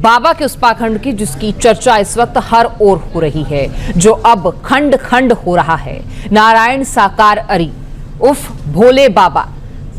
बाबा के उस पाखंड की जिसकी चर्चा इस वक्त हर ओर हो रही है, जो अब खंड खंड हो रहा है। नारायण साकार अरी उर्फ भोले बाबा,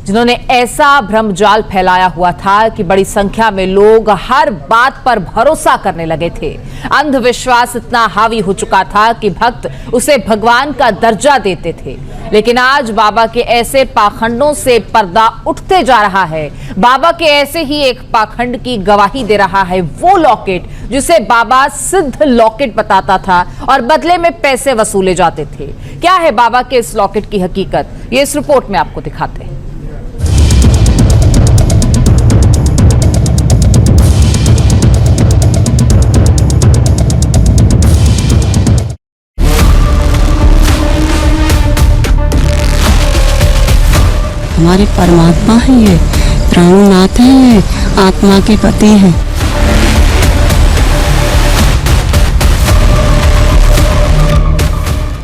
जिन्होंने ऐसा भ्रमजाल फैलाया हुआ था कि बड़ी संख्या में लोग हर बात पर भरोसा करने लगे थे। अंधविश्वास इतना हावी हो चुका था कि भक्त उसे भगवान का दर्जा देते थे। लेकिन आज बाबा के ऐसे पाखंडों से पर्दा उठते जा रहा है। बाबा के ऐसे ही एक पाखंड की गवाही दे रहा है वो लॉकेट जिसे बाबा सिद्ध लॉकेट बताता था और बदले में पैसे वसूले जाते थे। क्या है बाबा के इस लॉकेट की हकीकत, ये इस रिपोर्ट में आपको दिखाते हैं। हमारे परमात्मा हैं, ये प्राणनाथ हैं, ये आत्मा के पति हैं।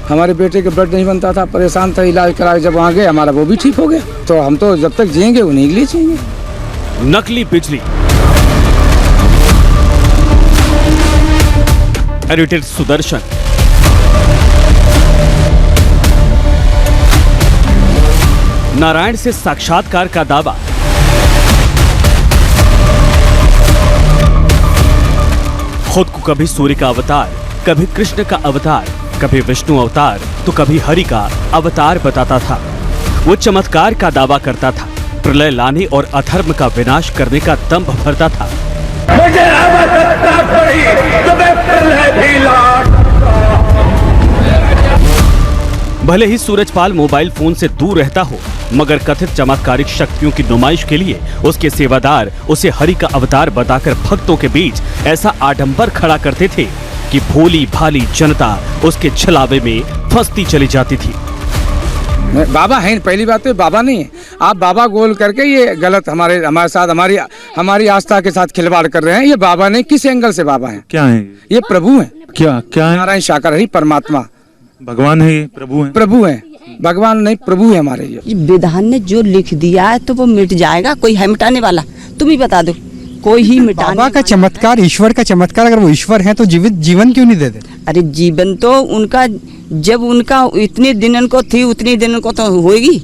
हमारे बेटे के ब्लड नहीं बनता था, परेशान था, इलाज कराए जब वहाँ गए हमारा वो भी ठीक हो गया। तो हम तो जब तक जिएंगे उन्हीं के लिए जिएंगे। नकली बिजली, हेरिटेज सुदर्शन, नारायण से साक्षात्कार का दावा, खुद को कभी सूर्य का अवतार, कभी कृष्ण का अवतार, कभी विष्णु अवतार तो कभी हरि का अवतार बताता था। वो चमत्कार का दावा करता था, प्रलय लाने और अधर्म का विनाश करने का दंभ भरता था। मुझे आवश्यकता पड़ी तो मैं प्रलय भी ला। भले ही सूरजपाल मोबाइल फोन से दूर रहता हो, मगर कथित चमत्कारिक शक्तियों की नुमाइश के लिए उसके सेवादार उसे हरि का अवतार बताकर भक्तों के बीच ऐसा आडंबर खड़ा करते थे कि भोली भाली जनता उसके छलावे में फंसती चली जाती थी। बाबा है, पहली बात तो बाबा नहीं है। आप बाबा गोल करके ये गलत हमारे साथ हमारी आस्था के साथ खिलवाड़ कर रहे हैं। ये बाबा नहीं, किस एंगल से बाबा है? क्या है ये? प्रभु है। क्या है? नारायण साकार हरि परमात्मा भगवान है, ये प्रभु है। प्रभु है, भगवान नहीं, प्रभु है हमारे। ये विधान ने जो लिख दिया है तो वो मिट जाएगा। कोई है मिटाने वाला? तुम ही बता दो, कोई ही मिटाने। बाबा का चमत्कार, ईश्वर का चमत्कार, अगर वो ईश्वर है तो जीवन क्यों नहीं देते? अरे जीवन तो उनका, जब उनका इतने दिनों को थी उतनी दिनों को तो होगी,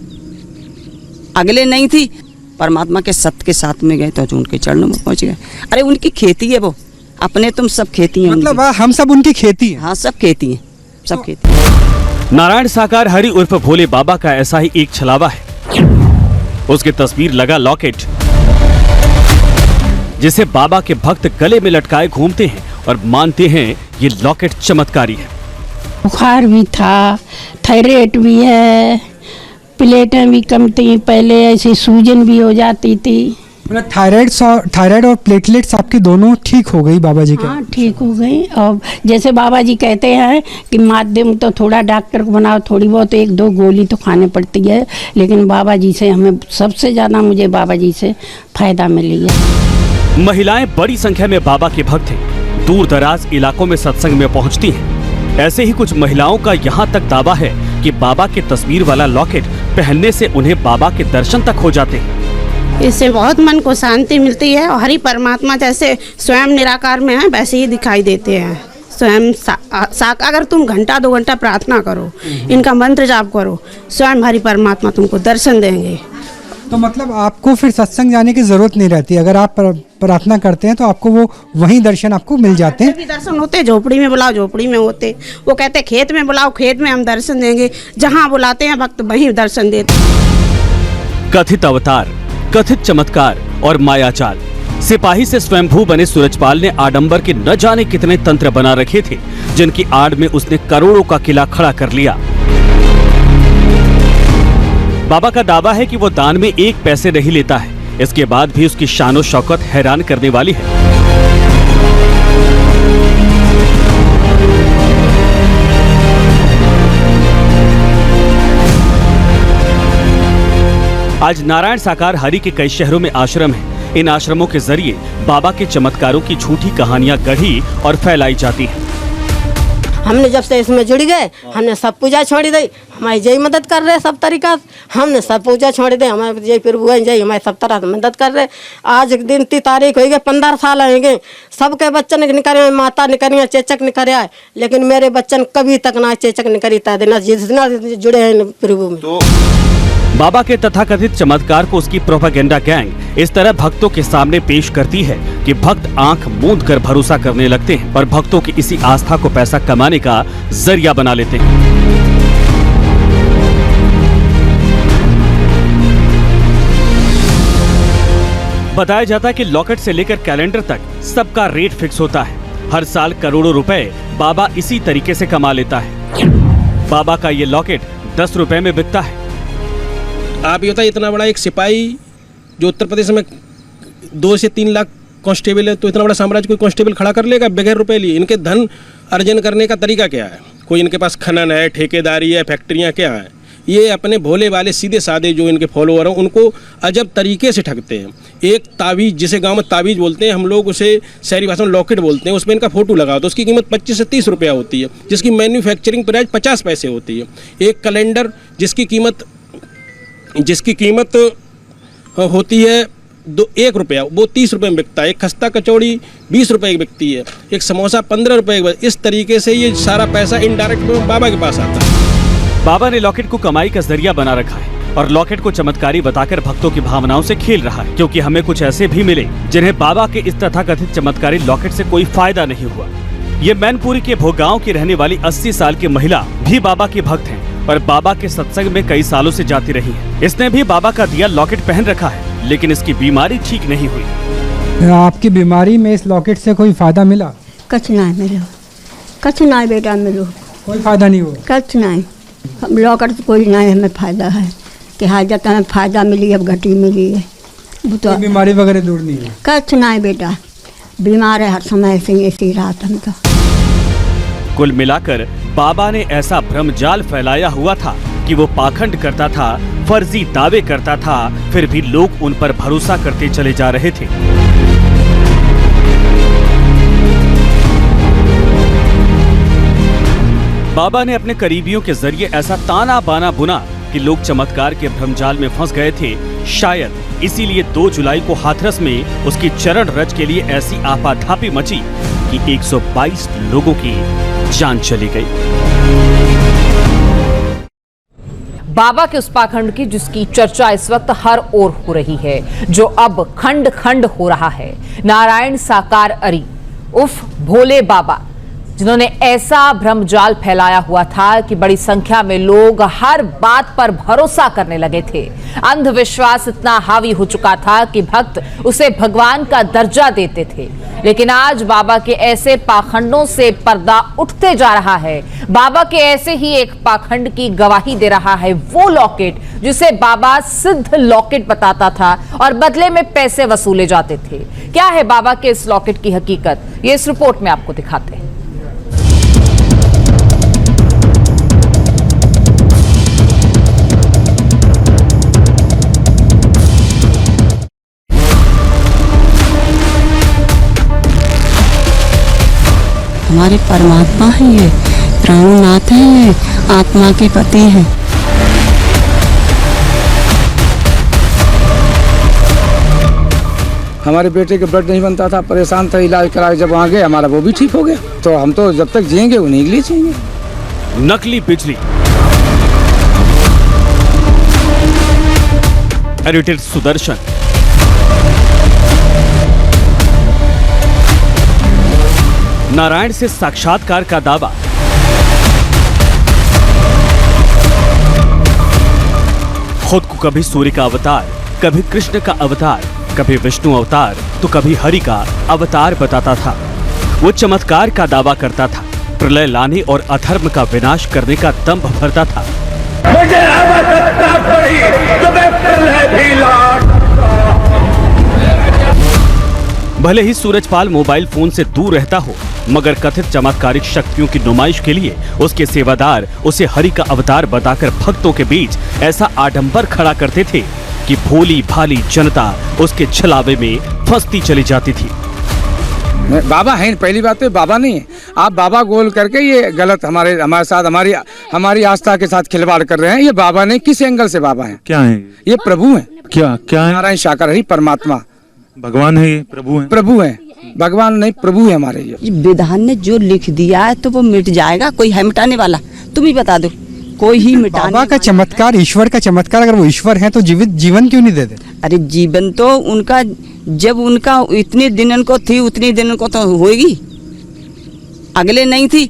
अगले नहीं थी। परमात्मा के सत्य के साथ में गए तो उनके चरणों में पहुंच गए। अरे उनकी खेती है वो, अपने तुम सब खेती है। मतलब हम सब उनकी खेती है। हाँ, सब खेती है, सब खेती। नारायण साकार हरि उर्फ भोले बाबा का ऐसा ही एक छलावा है। उसकी तस्वीर लगा लॉकेट, जिसे बाबा के भक्त गले में लटकाए घूमते हैं और मानते हैं ये लॉकेट चमत्कारी है। बुखार भी था, थायराइड भी है, प्लेटें भी कम थी, पहले ऐसी सूजन भी हो जाती थी। मतलब थायराइड और प्लेटलेट्स आपकी दोनों ठीक हो गई बाबा जी के? हाँ, ठीक हो गई। और जैसे बाबा जी कहते हैं कि माध्यम तो थोड़ा डॉक्टर को बनाओ, थोड़ी बहुत एक दो गोली तो खाने पड़ती है, लेकिन बाबा जी से हमें सबसे ज़्यादा, मुझे बाबा जी से फायदा मिली है। महिलाएं बड़ी संख्या में बाबा के भक्त हैं, दूर दराज इलाकों में सत्संग में पहुंचती हैं। ऐसे ही कुछ महिलाओं का यहाँ तक दावा है कि बाबा के तस्वीर वाला लॉकेट पहनने से उन्हें बाबा के दर्शन तक हो जाते हैं। इससे बहुत मन को शांति मिलती है और हरि परमात्मा जैसे स्वयं निराकार में है वैसे ही दिखाई देते हैं। स्वयं अगर तुम घंटा 2 घंटा प्रार्थना करो, इनका मंत्र जाप करो, स्वयं हरि परमात्मा तुमको दर्शन देंगे। तो मतलब आपको फिर सत्संग जाने की जरूरत नहीं रहती, अगर आप प्रार्थना करते हैं तो आपको वो वहीं दर्शन आपको मिल जाते हैं। भी दर्शन होते, झोपड़ी में बुलाओ झोपड़ी में होते, वो कहते खेत में बुलाओ खेत में हम दर्शन देंगे। जहाँ बुलाते हैं भक्त वहीं दर्शन देते। कथित अवतार, कथित चमत्कार और मायाजाल, सिपाही से स्वयंभू बने सूरजपाल ने आडंबर के न जाने कितने तंत्र बना रखे थे, जिनकी आड़ में उसने करोड़ों का किला खड़ा कर लिया। बाबा का दावा है कि वो दान में 1 पैसे नहीं लेता है। इसके बाद भी उसकी शान और शौकत हैरान करने वाली है। आज नारायण साकार हरि के कई शहरों में आश्रम हैं। इन आश्रमों के जरिए बाबा के चमत्कारों की झूठी कहानियां गढ़ी और फैलाई जाती हैं। हमने जब से इसमें जुड़ गए हमने सब पूजा छोड़ दी, हमारी जय मदद कर रहे सब तरीका से, हमने सब पूजा छोड़ दी, हमारे जय प्रभु है जय हमारे सब तरह से मदद कर रहे। आज दिन 3 तारीख हो गई, 15 साल हो गए, सबके बच्चन निकले, माता निकलिया, चेचक निकलिया, लेकिन मेरे बच्चन कभी तक ना चेचक निकली था जितना जुड़े हैं प्रभु में। तो बाबा के तथाकथित चमत्कार को उसकी प्रोपेगेंडा गैंग इस तरह भक्तों के सामने पेश करती है कि भक्त आंख मूंद कर भरोसा करने लगते हैं और भक्तों की इसी आस्था को पैसा कमाने का जरिया बना लेते हैं। बताया जाता है कि लॉकेट से लेकर कैलेंडर तक सबका रेट फिक्स होता है। हर साल करोड़ों रुपए बाबा इसी तरीके से कमा लेता है। बाबा का ये लॉकेट 10 रुपए में बिकता है। आप ये बताइए, इतना बड़ा एक सिपाही जो उत्तर प्रदेश में 2 से 3 लाख कांस्टेबल है, तो इतना बड़ा साम्राज्य कोई कांस्टेबल खड़ा कर लेगा बगैर रुपए लिए? इनके धन अर्जन करने का तरीका क्या है? कोई इनके पास खनन है, ठेकेदारी है, फैक्ट्रियाँ क्या है? ये अपने भोले वाले सीधे साधे जो इनके फॉलोअर हैं उनको अजब तरीके से ठगते हैं। एक तावीज़, जिसे गांव में तावीज़ बोलते हैं, हम लोग उसे शहरी भाषा में लॉकेट बोलते हैं, उसमें इनका फोटो लगा तो उसकी कीमत 25 से 30 रुपया होती है, जिसकी मैन्युफैक्चरिंग प्राइस 50 पैसे होती है। एक कैलेंडर जिसकी कीमत होती है 1 रुपया, वो 30 रुपये में बिकता है। एक खस्ता कचौड़ी 20 रुपये की बिकती है, एक समोसा 15 रुपये की। इस तरीके से ये सारा पैसा इनडायरेक्ट बाबा के पास आता है। बाबा ने लॉकेट को कमाई का जरिया बना रखा है और लॉकेट को चमत्कारी बताकर भक्तों की भावनाओं से खेल रहा है, क्योंकि हमें कुछ ऐसे भी मिले जिन्हें बाबा के इस तथाकथित चमत्कारी लॉकेट से कोई फायदा नहीं हुआ। ये मैनपुरी के भोगांव की रहने वाली 80 साल की महिला भी बाबा की भक्त है और बाबा के सत्संग में कई सालों से जाती रही है। इसने भी बाबा का दिया लॉकेट पहन रखा है, लेकिन इसकी बीमारी ठीक नहीं हुई। आपकी बीमारी में इस लॉकेट से कोई फायदा मिला? कुछ नहीं मिलो, कुछ नहीं बेटा मिलो, कोई फायदा नहीं हुआ? कुछ नहीं, लॉकेट से कोई नहीं हमें फायदा है कि हाजत हमें फायदा मिली, अब घटी मिली है। वो तो बीमारी वगैरह दूर नहीं है? कुछ नहीं बेटा, बीमार है हर समय ऐसी रात हम तो। कुल मिलाकर बाबा ने ऐसा भ्रमजाल फैलाया हुआ था कि वो पाखंड करता था, फर्जी दावे करता था, फिर भी लोग उन पर भरोसा करते चले जा रहे थे। बाबा ने अपने करीबियों के जरिए ऐसा ताना बाना बुना कि लोग चमत्कार के भ्रमजाल में फंस गए थे। शायद इसीलिए 2 जुलाई को हाथरस में उसकी चरण रज के लिए ऐसी आपाधापी मची कि 122 लोगों की जान चली गई। बाबा के उस पाखंड की जिसकी चर्चा इस वक्त हर ओर हो रही है, जो अब खंड खंड हो रहा है। नारायण साकार अरी उफ भोले बाबा, जिन्होंने ऐसा भ्रमजाल फैलाया हुआ था कि बड़ी संख्या में लोग हर बात पर भरोसा करने लगे थे। अंधविश्वास इतना हावी हो चुका था कि भक्त उसे भगवान का दर्जा देते थे। लेकिन आज बाबा के ऐसे पाखंडों से पर्दा उठते जा रहा है। बाबा के ऐसे ही एक पाखंड की गवाही दे रहा है वो लॉकेट जिसे बाबा सिद्ध लॉकेट बताता था और बदले में पैसे वसूले जाते थे। क्या है बाबा के इस लॉकेट की हकीकत, ये इस रिपोर्ट में आपको दिखाते हैं। हमारे परमात्मा हैं, ये प्राणनाथ हैं, ये आत्मा के पति हैं। हमारे बेटे के ब्लड नहीं बनता था, परेशान था, इलाज करा, जब वहाँ गए हमारा वो भी ठीक हो गया। तो हम तो जब तक जिएंगे उन्हीं के लिए जिएंगे। नकली बिजली, एडिटर सुदर्शन, नारायण से साक्षात्कार का दावा, खुद को कभी सूर्य का अवतार, कभी कृष्ण का अवतार, कभी विष्णु अवतार, तो कभी हरि का अवतार बताता था। वो चमत्कार का दावा करता था, प्रलय लाने और अधर्म का विनाश करने का दंभ भरता था। मुझे आवश्यकता पड़ी तो मैं प्रलय भी ला। भले ही सूरजपाल मोबाइल फोन से दूर रहता हो, मगर कथित चमत्कारिक शक्तियों की नुमाइश के लिए उसके सेवादार उसे हरि का अवतार बताकर भक्तों के बीच ऐसा आडंबर खड़ा करते थे कि भोली भाली जनता उसके छलावे में फंसती चली जाती थी। बाबा है, पहली बात तो बाबा नहीं है। आप बाबा गोल करके ये गलत हमारे साथ हमारी आस्था के साथ खिलवाड़ कर रहे हैं। ये बाबा नहीं, किस एंगल से बाबा हैं? क्या है ये प्रभु हैं। क्या है? नारायण साकार हरि परमात्मा भगवान है, ये प्रभु है। प्रभु हैं, भगवान नहीं प्रभु है हमारे। ये विधान ने जो लिख दिया है तो वो मिट जाएगा, कोई है मिटाने वाला? तुम ही बता दो, कोई ही मिटाने बाबा का चमत्कार, ईश्वर का चमत्कार, अगर वो ईश्वर है तो जीवन क्यों नहीं देते? अरे जीवन तो उनका, जब उनका इतने दिनन को थी उतनी दिनन को तो होगी, अगले नहीं थी।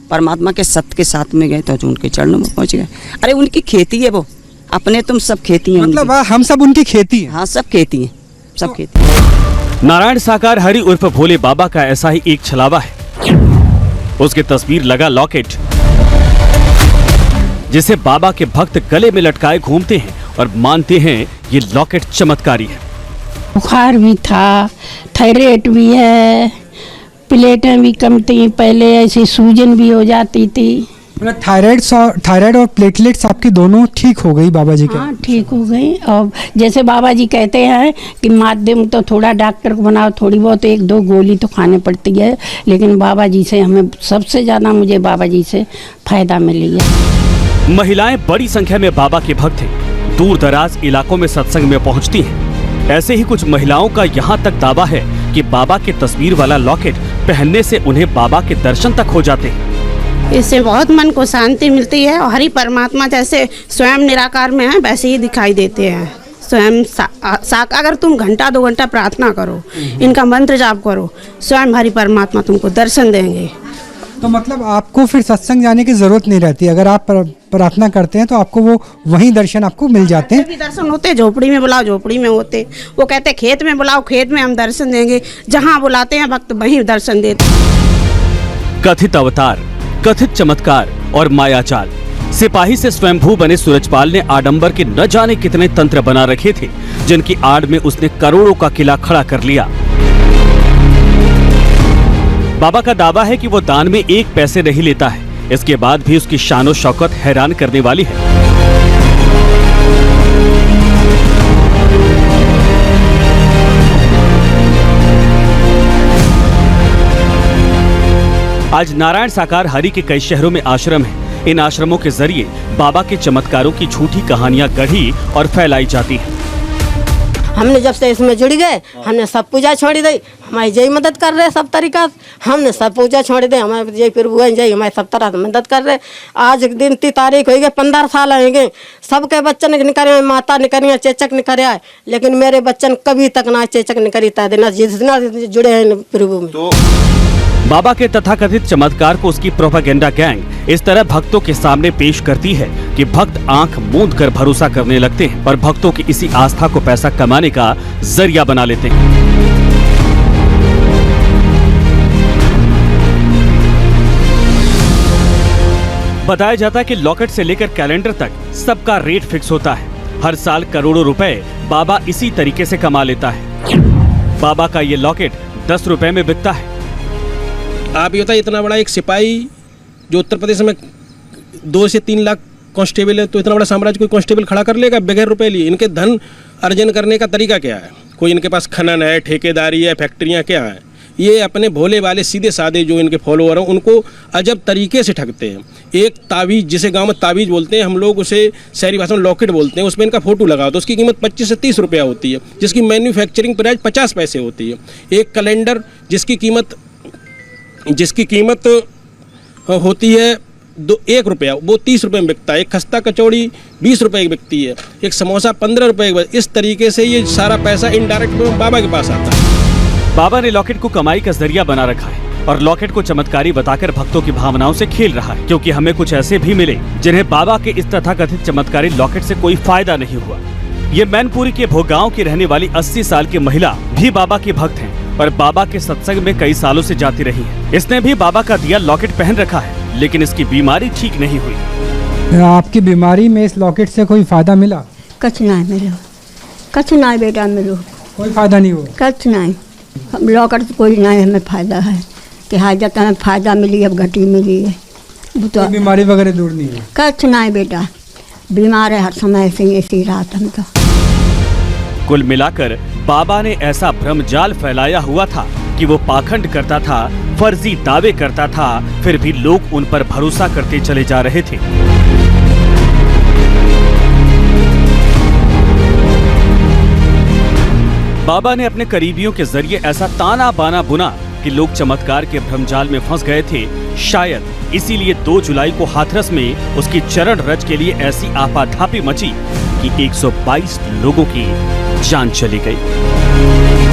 परमात्मा के सत्य के साथ में गए तो उनके चरणों में पहुंच गए। अरे उनकी खेती है वो, अपने तुम सब खेती है मतलब हम सब उनकी खेती है। हाँ, सब खेती है, सब खेती है। नारायण साकार हरि उर्फ भोले बाबा का ऐसा ही एक छलावा है। उसकी तस्वीर लगा लॉकेट, जिसे बाबा के भक्त गले में लटकाए घूमते हैं और मानते हैं ये लॉकेट चमत्कारी है। बुखार भी था, थायराइड भी है, प्लेटें भी कम थी, पहले ऐसी सूजन भी हो जाती थी। मतलब थायराइड और प्लेटलेट्स आपकी दोनों ठीक हो गई बाबा जी के? हाँ, ठीक हो गई। और जैसे बाबा जी कहते हैं कि माध्यम तो थोड़ा डॉक्टर को बनाओ, थोड़ी बहुत एक दो गोली तो खाने पड़ती है, लेकिन बाबा जी से हमें सबसे ज़्यादा मुझे बाबा जी से फ़ायदा मिली है। महिलाएं बड़ी संख्या में बाबा के भक्त हैं, दूर दराज इलाकों में सत्संग में पहुंचती हैं। ऐसे ही कुछ महिलाओं का यहाँ तक दावा है कि बाबा के तस्वीर वाला लॉकेट पहनने से उन्हें बाबा के दर्शन तक हो जाते हैं। इससे बहुत मन को शांति मिलती है और हरि परमात्मा जैसे स्वयं निराकार में है वैसे ही दिखाई देते हैं। स्वयं अगर तुम घंटा 2 घंटा प्रार्थना करो, इनका मंत्र जाप करो, स्वयं हरि परमात्मा तुमको दर्शन देंगे। तो मतलब आपको फिर सत्संग जाने की जरूरत नहीं रहती, अगर आप प्रार्थना करते हैं तो आपको वो वहीं दर्शन आपको मिल जाते हैं। भी दर्शन होते, झोपड़ी में बुलाओ झोपड़ी में होते, वो कहते खेत में बुलाओ खेत में हम दर्शन देंगे, जहाँ बुलाते हैं भक्त वहीं दर्शन देते। कथित अवतार, कथित चमत्कार और मायाजाल। सिपाही से स्वयंभू बने सूरजपाल ने आडंबर के न जाने कितने तंत्र बना रखे थे, जिनकी आड़ में उसने करोड़ों का किला खड़ा कर लिया। बाबा का दावा है कि वो दान में 1 पैसे नहीं लेता है। इसके बाद भी उसकी शान और शौकत हैरान करने वाली है। आज नारायण साकार हरि के कई शहरों में आश्रम हैं। इन आश्रमों के जरिए बाबा के चमत्कारों की झूठी कहानियां गढ़ी और फैलाई जाती हैं। हमने जब से इसमें जुड़ गए, हमने सब पूजा छोड़ दी, हमारी जय मदद कर रहे सब तरीका, हमने सब पूजा छोड़ दी, हमारे जय प्रभु हैं, जय हमारे सब तरह से मदद कर रहे। आज दिन की तारीख हो गई 15 साल होंगे, सबके बच्चन निकले, माता निकली, चेचक निकले आए, लेकिन मेरे बच्चन कभी तक ना चेचक निकली देना, जितना जुड़े हैं प्रभु में। तो बाबा के तथाकथित चमत्कार को उसकी प्रोपेगेंडा गैंग इस तरह भक्तों के सामने पेश करती है कि भक्त आंख मूंद कर भरोसा करने लगते हैं और भक्तों की इसी आस्था को पैसा कमाने का जरिया बना लेते हैं। बताया जाता है कि लॉकेट से लेकर कैलेंडर तक सबका रेट फिक्स होता है। हर साल करोड़ों रुपए बाबा इसी तरीके से कमा लेता है। बाबा का ये लॉकेट 10 रुपए में बिकता है। आप ये बताइए, इतना बड़ा एक सिपाही जो उत्तर प्रदेश में 2 से 3 लाख कांस्टेबल है, तो इतना बड़ा साम्राज्य कोई कांस्टेबल खड़ा कर लेगा बगैर रुपए लिए? इनके धन अर्जन करने का तरीका क्या है? कोई इनके पास खनन है, ठेकेदारी है, फैक्ट्रियाँ क्या है? ये अपने भोले वाले सीधे साधे जो इनके फॉलोअर हैं उनको अजब तरीके से ठगते हैं। एक तावीज़, जिसे गांव में तावीज़ बोलते हैं, हम लोग उसे शहरी भाषा में लॉकेट बोलते हैं, उसमें इनका फोटो लगा तो उसकी कीमत 25 से 30 रुपया होती है, जिसकी मैन्युफैक्चरिंग प्राइस 50 पैसे होती है। एक कैलेंडर जिसकी कीमत होती है 1 रुपया, वो 30 रुपये में बिकता है। एक खस्ता कचौड़ी 20 रुपये की बिकती है, एक समोसा 15 रुपये की। इस तरीके से ये सारा पैसा इनडायरेक्ट बाबा के पास आता है। बाबा ने लॉकेट को कमाई का जरिया बना रखा है और लॉकेट को चमत्कारी बताकर भक्तों की भावनाओं से खेल रहा है, क्योंकि हमें कुछ ऐसे भी मिले जिन्हें बाबा के इस तथाकथित चमत्कारी लॉकेट से कोई फायदा नहीं हुआ। ये मैनपुरी के भोगांव की रहने वाली 80 साल की महिला भी बाबा की भक्त है और बाबा के सत्संग में कई सालों से जाती रही है। इसने भी बाबा का दिया लॉकेट पहन रखा है, लेकिन इसकी बीमारी ठीक नहीं हुई। आपकी बीमारी में इस लॉकेट से कोई फायदा मिला? कछ ना मिलो, कछ ना बेटा मिलो, कोई फायदा नहीं हुआ? कछ नहीं, लॉकेट से कोई नहीं हमें फायदा है कि हाजत हमें फायदा मिली, अब घटी मिली है। तो बीमारी वगैरह दूर नहीं है? कछ नहीं बेटा, बीमार है हर समय ऐसी रात हम तो। कुल मिलाकर बाबा ने ऐसा भ्रमजाल फैलाया हुआ था कि वो पाखंड करता था, फर्जी दावे करता था, फिर भी लोग उन पर भरोसा करते चले जा रहे थे। बाबा ने अपने करीबियों के जरिए ऐसा ताना बाना बुना कि लोग चमत्कार के भ्रमजाल में फंस गए थे। शायद इसीलिए 2 जुलाई को हाथरस में उसकी चरण रज के लिए ऐसी आपाधापी मची कि 122 लोगों की जान चली गई।